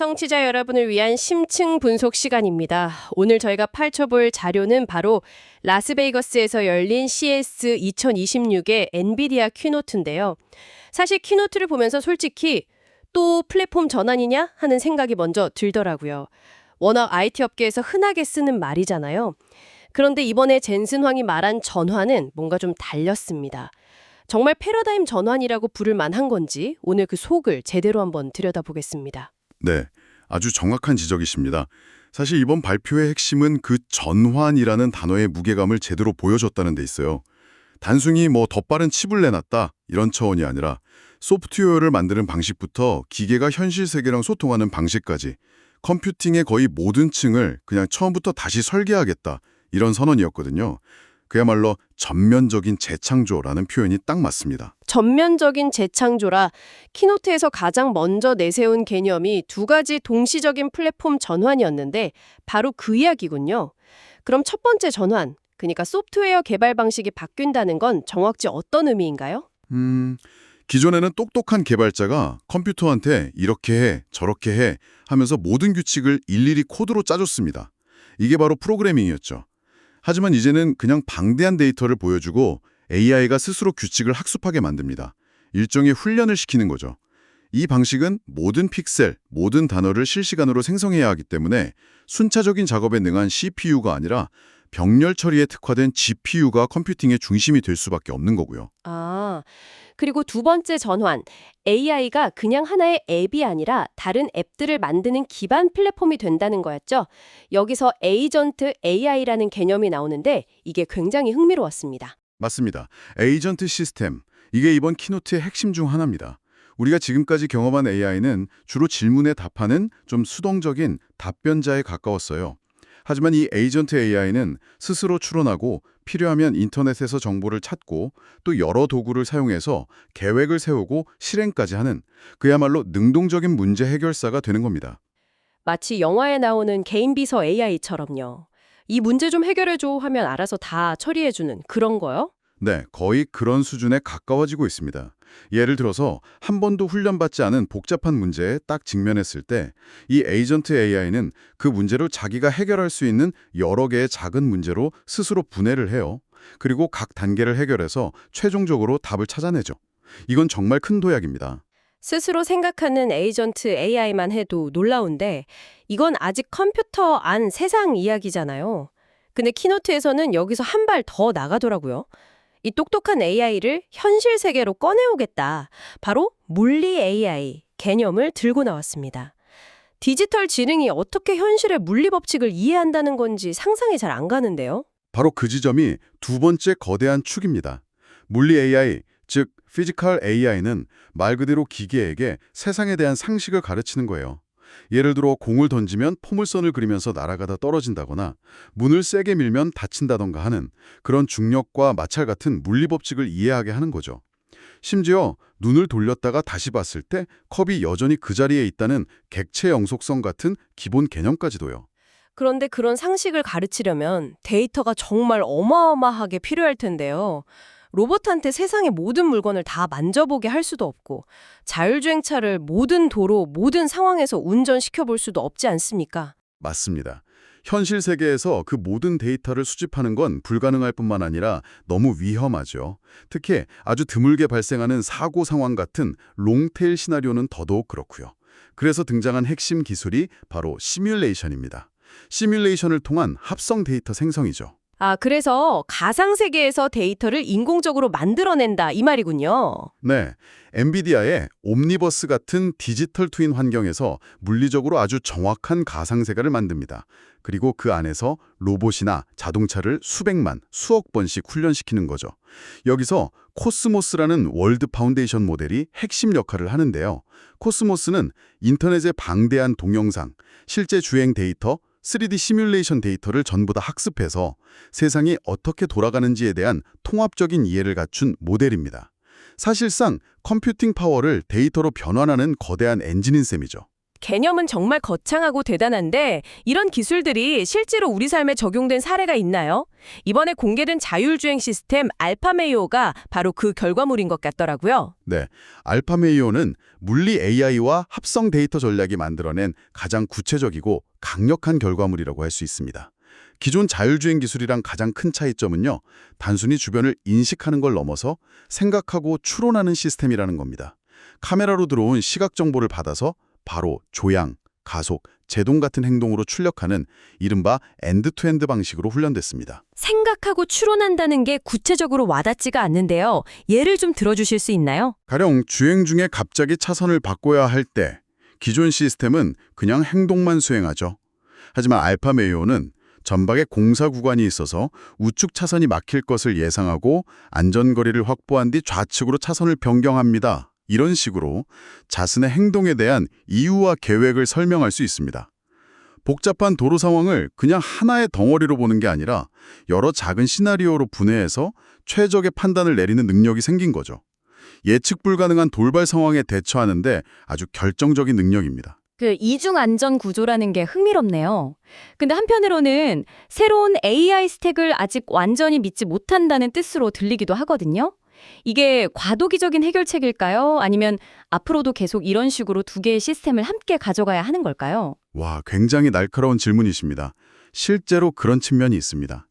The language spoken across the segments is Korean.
청취자 여러분을 위한 심층 분석 시간입니다. 오늘 저희가 펼쳐볼 자료는 바로 라스베이거스에서 열린 CS 2026의 엔비디아 키노트인데요. 사실 키노트를 보면서 솔직히 또 플랫폼 전환이냐 하는 생각이 먼저 들더라고요. 워낙 IT 업계에서 흔하게 쓰는 말이잖아요. 그런데 이번에 젠슨 황이 말한 전환은 뭔가 좀 달렸습니다. 정말 패러다임 전환이라고 부를 만한 건지 오늘 그 속을 제대로 한번 들여다보겠습니다. 네, 아주 정확한 지적이십니다. 사실 이번 발표의 핵심은 그 전환이라는 단어의 무게감을 제대로 보여줬다는 데 있어요. 단순히 더 빠른 칩을 내놨다 이런 차원이 아니라 소프트웨어를 만드는 방식부터 기계가 현실 세계랑 소통하는 방식까지 컴퓨팅의 거의 모든 층을 그냥 처음부터 다시 설계하겠다 이런 선언이었거든요. 그야말로 전면적인 재창조라는 표현이 딱 맞습니다. 전면적인 재창조라 키노트에서 가장 먼저 내세운 개념이 두 가지 동시적인 플랫폼 전환이었는데 바로 그 이야기군요. 그럼 첫 번째 전환, 그러니까 소프트웨어 개발 방식이 바뀐다는 건 정확히 어떤 의미인가요? 기존에는 똑똑한 개발자가 컴퓨터한테 이렇게 해, 저렇게 해 하면서 모든 규칙을 일일이 코드로 짜줬습니다. 이게 바로 프로그래밍이었죠. 하지만 이제는 그냥 방대한 데이터를 보여주고 AI가 스스로 규칙을 학습하게 만듭니다. 일종의 훈련을 시키는 거죠. 이 방식은 모든 픽셀, 모든 단어를 실시간으로 생성해야 하기 때문에 순차적인 작업에 능한 CPU가 아니라 병렬 처리에 특화된 GPU가 컴퓨팅의 중심이 될 수밖에 없는 거고요. 그리고 두 번째 전환, AI가 그냥 하나의 앱이 아니라 다른 앱들을 만드는 기반 플랫폼이 된다는 거였죠. 여기서 에이전트 AI라는 개념이 나오는데 이게 굉장히 흥미로웠습니다. 맞습니다. 에이전트 시스템, 이게 이번 키노트의 핵심 중 하나입니다. 우리가 지금까지 경험한 AI는 주로 질문에 답하는 좀 수동적인 답변자에 가까웠어요. 하지만 이 에이전트 AI는 스스로 추론하고 필요하면 인터넷에서 정보를 찾고 또 여러 도구를 사용해서 계획을 세우고 실행까지 하는 그야말로 능동적인 문제 해결사가 되는 겁니다. 마치 영화에 나오는 개인 비서 AI처럼요. 이 문제 좀 해결해줘 하면 알아서 다 처리해주는 그런 거요? 네, 거의 그런 수준에 가까워지고 있습니다. 예를 들어서 한 번도 훈련받지 않은 복잡한 문제에 딱 직면했을 때 이 에이전트 AI는 그 문제를 자기가 해결할 수 있는 여러 개의 작은 문제로 스스로 분해를 해요. 그리고 각 단계를 해결해서 최종적으로 답을 찾아내죠. 이건 정말 큰 도약입니다. 스스로 생각하는 에이전트 AI만 해도 놀라운데 이건 아직 컴퓨터 안 세상 이야기잖아요. 근데 키노트에서는 여기서 한 발 더 나가더라고요. 이 똑똑한 AI를 현실 세계로 꺼내오겠다. 바로 물리 AI 개념을 들고 나왔습니다. 디지털 지능이 어떻게 현실의 물리 법칙을 이해한다는 건지 상상이 잘 안 가는데요. 바로 그 지점이 두 번째 거대한 축입니다. 물리 AI, 즉 피지컬 AI는 말 그대로 기계에게 세상에 대한 상식을 가르치는 거예요. 예를 들어 공을 던지면 포물선을 그리면서 날아가다 떨어진다거나 문을 세게 밀면 닫힌다던가 하는 그런 중력과 마찰 같은 물리 법칙을 이해하게 하는 거죠. 심지어 눈을 돌렸다가 다시 봤을 때 컵이 여전히 그 자리에 있다는 객체 영속성 같은 기본 개념까지도요. 그런데 그런 상식을 가르치려면 데이터가 정말 어마어마하게 필요할 텐데요. 로봇한테 세상의 모든 물건을 다 만져보게 할 수도 없고 자율주행차를 모든 도로, 모든 상황에서 운전시켜 볼 수도 없지 않습니까? 맞습니다. 현실 세계에서 그 모든 데이터를 수집하는 건 불가능할 뿐만 아니라 너무 위험하죠. 특히 아주 드물게 발생하는 사고 상황 같은 롱테일 시나리오는 더더욱 그렇고요. 그래서 등장한 핵심 기술이 바로 시뮬레이션입니다. 시뮬레이션을 통한 합성 데이터 생성이죠. 그래서 가상세계에서 데이터를 인공적으로 만들어낸다 이 말이군요. 네, 엔비디아의 옴니버스 같은 디지털 트윈 환경에서 물리적으로 아주 정확한 가상세계를 만듭니다. 그리고 그 안에서 로봇이나 자동차를 수백만, 수억 번씩 훈련시키는 거죠. 여기서 코스모스라는 월드 파운데이션 모델이 핵심 역할을 하는데요. 코스모스는 인터넷의 방대한 동영상, 실제 주행 데이터, 3D 시뮬레이션 데이터를 전부 다 학습해서 세상이 어떻게 돌아가는지에 대한 통합적인 이해를 갖춘 모델입니다. 사실상 컴퓨팅 파워를 데이터로 변환하는 거대한 엔진인 셈이죠. 개념은 정말 거창하고 대단한데 이런 기술들이 실제로 우리 삶에 적용된 사례가 있나요? 이번에 공개된 자율주행 시스템 알파메이오가 바로 그 결과물인 것 같더라고요. 네, 알파메이오는 물리 AI와 합성 데이터 전략이 만들어낸 가장 구체적이고 강력한 결과물이라고 할 수 있습니다. 기존 자율주행 기술이랑 가장 큰 차이점은요, 단순히 주변을 인식하는 걸 넘어서 생각하고 추론하는 시스템이라는 겁니다. 카메라로 들어온 시각 정보를 받아서 바로 조향, 가속, 제동 같은 행동으로 출력하는 이른바 엔드-투-엔드 방식으로 훈련됐습니다. 생각하고 추론한다는 게 구체적으로 와닿지가 않는데요. 예를 좀 들어주실 수 있나요? 가령 주행 중에 갑자기 차선을 바꿔야 할 때 기존 시스템은 그냥 행동만 수행하죠. 하지만 알파메이오는 전방에 공사 구간이 있어서 우측 차선이 막힐 것을 예상하고 안전거리를 확보한 뒤 좌측으로 차선을 변경합니다. 이런 식으로 자신의 행동에 대한 이유와 계획을 설명할 수 있습니다. 복잡한 도로 상황을 그냥 하나의 덩어리로 보는 게 아니라 여러 작은 시나리오로 분해해서 최적의 판단을 내리는 능력이 생긴 거죠. 예측 불가능한 돌발 상황에 대처하는데 아주 결정적인 능력입니다. 그 이중 안전 구조라는 게 흥미롭네요. 근데 한편으로는 새로운 AI 스택을 아직 완전히 믿지 못한다는 뜻으로 들리기도 하거든요. 이게 과도기적인 해결책일까요? 아니면 앞으로도 계속 이런 식으로 두 개의 시스템을 함께 가져가야 하는 걸까요? 와, 굉장히 날카로운 질문이십니다. 실제로 그런 측면이 있습니다.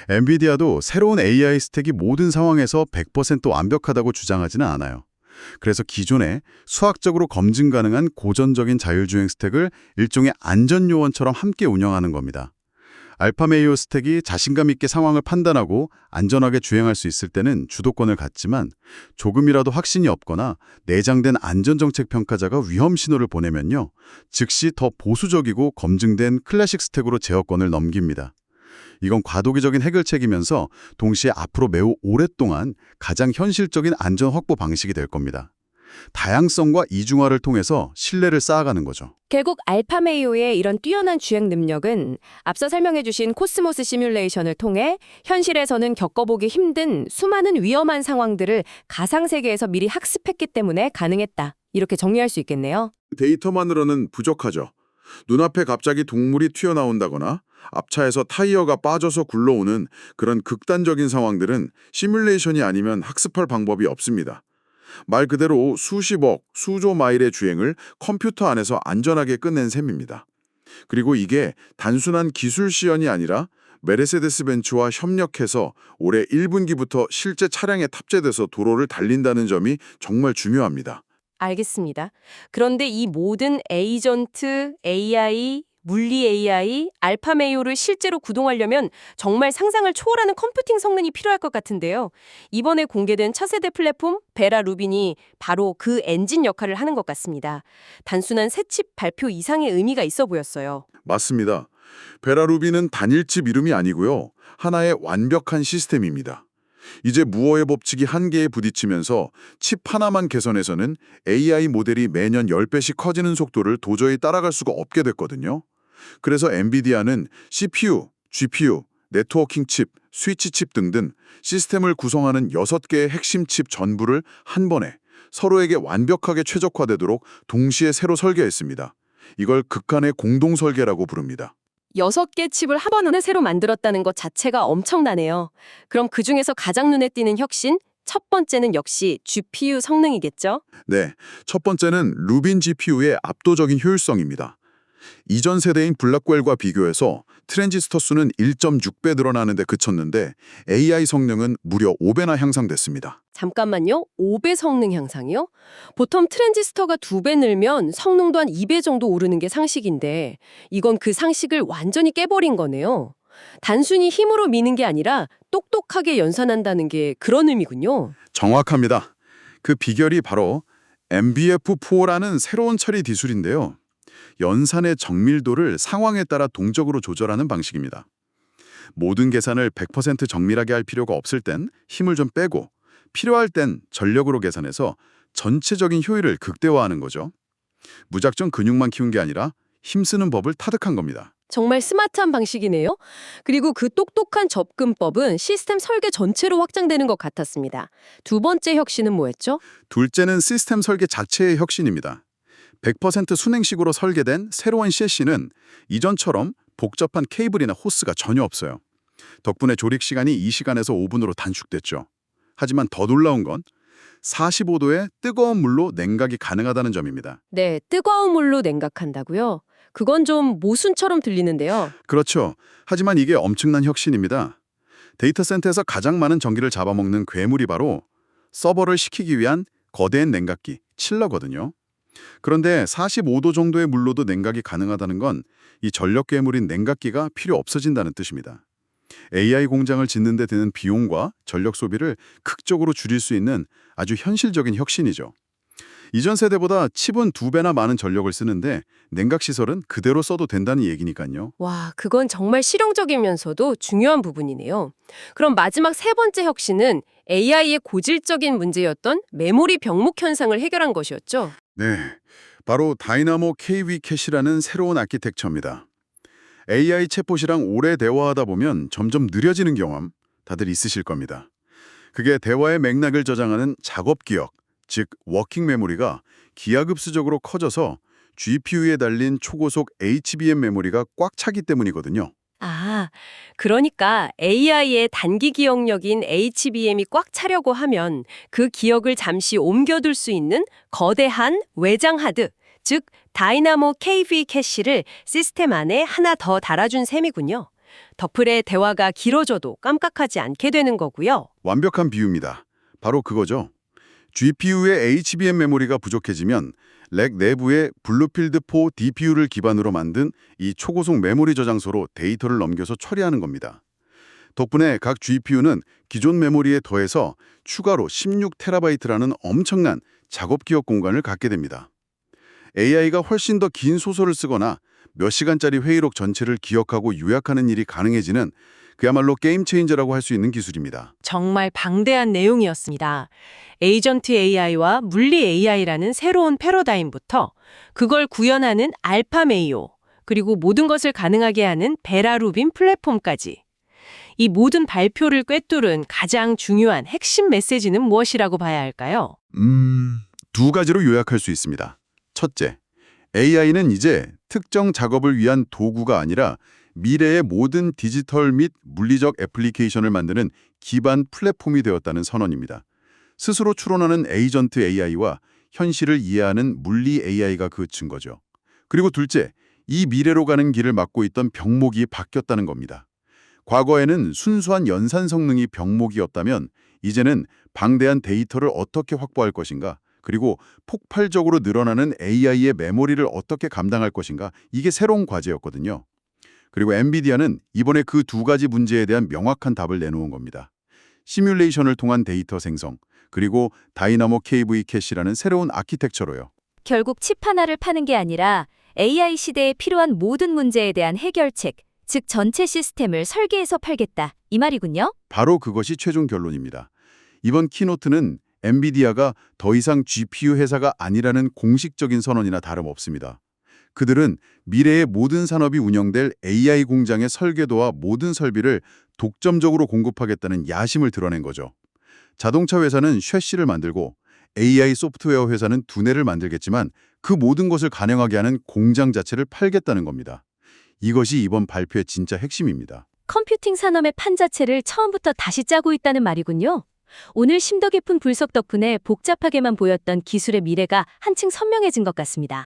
엔비디아도 새로운 AI 스택이 모든 상황에서 100% 완벽하다고 주장하지는 않아요. 그래서 기존에 수학적으로 검증 가능한 고전적인 자율주행 스택을 일종의 안전요원처럼 함께 운영하는 겁니다. 알파메이오 스택이 자신감 있게 상황을 판단하고 안전하게 주행할 수 있을 때는 주도권을 갖지만 조금이라도 확신이 없거나 내장된 안전정책 평가자가 위험 신호를 보내면요, 즉시 더 보수적이고 검증된 클래식 스택으로 제어권을 넘깁니다. 이건 과도기적인 해결책이면서 동시에 앞으로 매우 오랫동안 가장 현실적인 안전 확보 방식이 될 겁니다. 다양성과 이중화를 통해서 신뢰를 쌓아가는 거죠. 결국 알파메이오의 이런 뛰어난 주행 능력은 앞서 설명해 주신 코스모스 시뮬레이션을 통해 현실에서는 겪어보기 힘든 수많은 위험한 상황들을 가상세계에서 미리 학습했기 때문에 가능했다. 이렇게 정리할 수 있겠네요. 데이터만으로는 부족하죠. 눈앞에 갑자기 동물이 튀어나온다거나 앞차에서 타이어가 빠져서 굴러오는 그런 극단적인 상황들은 시뮬레이션이 아니면 학습할 방법이 없습니다. 말 그대로 수십억, 수조 마일의 주행을 컴퓨터 안에서 안전하게 끝낸 셈입니다. 그리고 이게 단순한 기술 시연이 아니라 메르세데스 벤츠와 협력해서 올해 1분기부터 실제 차량에 탑재돼서 도로를 달린다는 점이 정말 중요합니다. 알겠습니다. 그런데 이 모든 에이전트, AI, 물리 AI, 알파메이오를 실제로 구동하려면 정말 상상을 초월하는 컴퓨팅 성능이 필요할 것 같은데요. 이번에 공개된 차세대 플랫폼 베라 루빈이 바로 그 엔진 역할을 하는 것 같습니다. 단순한 새 칩 발표 이상의 의미가 있어 보였어요. 맞습니다. 베라루비는 단일칩 이름이 아니고요. 하나의 완벽한 시스템입니다. 이제 무어의 법칙이 한계에 부딪히면서 칩 하나만 개선해서는 AI 모델이 매년 10배씩 커지는 속도를 도저히 따라갈 수가 없게 됐거든요. 그래서 엔비디아는 CPU, GPU, 네트워킹 칩, 스위치 칩 등등 시스템을 구성하는 6개의 핵심 칩 전부를 한 번에 서로에게 완벽하게 최적화되도록 동시에 새로 설계했습니다. 이걸 극한의 공동 설계라고 부릅니다. 6개 칩을 한 번에 새로 만들었다는 것 자체가 엄청나네요. 그럼 그중에서 가장 눈에 띄는 혁신? 첫 번째는 역시 GPU 성능이겠죠? 네, 첫 번째는 루빈 GPU의 압도적인 효율성입니다. 이전 세대인 블랙웰과 비교해서 트랜지스터 수는 1.6배 늘어나는 데 그쳤는데 AI 성능은 무려 5배나 향상됐습니다. 잠깐만요. 5배 성능 향상이요? 보통 트랜지스터가 2배 늘면 성능도 한 2배 정도 오르는 게 상식인데 이건 그 상식을 완전히 깨버린 거네요. 단순히 힘으로 미는 게 아니라 똑똑하게 연산한다는 게 그런 의미군요. 정확합니다. 그 비결이 바로 MBF4라는 새로운 처리 기술인데요. 연산의 정밀도를 상황에 따라 동적으로 조절하는 방식입니다. 모든 계산을 100% 정밀하게 할 필요가 없을 땐 힘을 좀 빼고 필요할 땐 전력으로 계산해서 전체적인 효율을 극대화하는 거죠. 무작정 근육만 키운 게 아니라 힘쓰는 법을 타득한 겁니다. 정말 스마트한 방식이네요. 그리고 그 똑똑한 접근법은 시스템 설계 전체로 확장되는 것 같았습니다. 두 번째 혁신은 뭐였죠? 둘째는 시스템 설계 자체의 혁신입니다. 100% 순행식으로 설계된 새로운 CSC는 이전처럼 복잡한 케이블이나 호스가 전혀 없어요. 덕분에 조립 시간이 2시간에서 5분으로 단축됐죠. 하지만 더 놀라운 건 45도의 뜨거운 물로 냉각이 가능하다는 점입니다. 네, 뜨거운 물로 냉각한다고요? 그건 좀 모순처럼 들리는데요. 그렇죠. 하지만 이게 엄청난 혁신입니다. 데이터 센터에서 가장 많은 전기를 잡아먹는 괴물이 바로 서버를 식히기 위한 거대한 냉각기, 칠러거든요. 그런데 45도 정도의 물로도 냉각이 가능하다는 건 이 전력 괴물인 냉각기가 필요 없어진다는 뜻입니다. AI 공장을 짓는 데 드는 비용과 전력 소비를 극적으로 줄일 수 있는 아주 현실적인 혁신이죠. 이전 세대보다 칩은 2배나 많은 전력을 쓰는데 냉각 시설은 그대로 써도 된다는 얘기니까요. 와, 그건 정말 실용적이면서도 중요한 부분이네요. 그럼 마지막 세 번째 혁신은 AI의 고질적인 문제였던 메모리 병목 현상을 해결한 것이었죠. 네, 바로 다이나모 KV 캐시라는 새로운 아키텍처입니다. AI 챗봇이랑 오래 대화하다 보면 점점 느려지는 경험 다들 있으실 겁니다. 그게 대화의 맥락을 저장하는 작업 기억, 즉 워킹 메모리가 기하급수적으로 커져서 GPU에 달린 초고속 HBM 메모리가 꽉 차기 때문이거든요. 아, 그러니까 AI의 단기 기억력인 HBM이 꽉 차려고 하면 그 기억을 잠시 옮겨둘 수 있는 거대한 외장 하드, 즉 다이나모 KV 캐시를 시스템 안에 하나 더 달아준 셈이군요. 덕분에 대화가 길어져도 깜깜하지 않게 되는 거고요. 완벽한 비유입니다. 바로 그거죠. GPU의 HBM 메모리가 부족해지면 렉 내부에 블루필드4 DPU를 기반으로 만든 이 초고속 메모리 저장소로 데이터를 넘겨서 처리하는 겁니다. 덕분에 각 GPU는 기존 메모리에 더해서 추가로 16TB라는 엄청난 작업 기억 공간을 갖게 됩니다. AI가 훨씬 더 긴 소설을 쓰거나 몇 시간짜리 회의록 전체를 기억하고 요약하는 일이 가능해지는 그야말로 게임 체인저라고 할 수 있는 기술입니다. 정말 방대한 내용이었습니다. 에이전트 AI와 물리 AI라는 새로운 패러다임부터 그걸 구현하는 알파메이오, 그리고 모든 것을 가능하게 하는 베라 루빈 플랫폼까지. 이 모든 발표를 꿰뚫은 가장 중요한 핵심 메시지는 무엇이라고 봐야 할까요? 두 가지로 요약할 수 있습니다. 첫째, AI는 이제 특정 작업을 위한 도구가 아니라 미래의 모든 디지털 및 물리적 애플리케이션을 만드는 기반 플랫폼이 되었다는 선언입니다. 스스로 추론하는 에이전트 AI와 현실을 이해하는 물리 AI가 그 증거죠. 그리고 둘째, 이 미래로 가는 길을 막고 있던 병목이 바뀌었다는 겁니다. 과거에는 순수한 연산 성능이 병목이었다면 이제는 방대한 데이터를 어떻게 확보할 것인가, 그리고 폭발적으로 늘어나는 AI의 메모리를 어떻게 감당할 것인가, 이게 새로운 과제였거든요. 그리고 엔비디아는 이번에 그 두 가지 문제에 대한 명확한 답을 내놓은 겁니다. 시뮬레이션을 통한 데이터 생성, 그리고 다이나모 KV 캐시라는 새로운 아키텍처로요. 결국 칩 하나를 파는 게 아니라 AI 시대에 필요한 모든 문제에 대한 해결책, 즉 전체 시스템을 설계해서 팔겠다. 이 말이군요. 바로 그것이 최종 결론입니다. 이번 키노트는 엔비디아가 더 이상 GPU 회사가 아니라는 공식적인 선언이나 다름없습니다. 그들은 미래의 모든 산업이 운영될 AI 공장의 설계도와 모든 설비를 독점적으로 공급하겠다는 야심을 드러낸 거죠. 자동차 회사는 쉐시를 만들고 AI 소프트웨어 회사는 두뇌를 만들겠지만 그 모든 것을 가능하게 하는 공장 자체를 팔겠다는 겁니다. 이것이 이번 발표의 진짜 핵심입니다. 컴퓨팅 산업의 판 자체를 처음부터 다시 짜고 있다는 말이군요. 오늘 심도 깊은 분석 덕분에 복잡하게만 보였던 기술의 미래가 한층 선명해진 것 같습니다.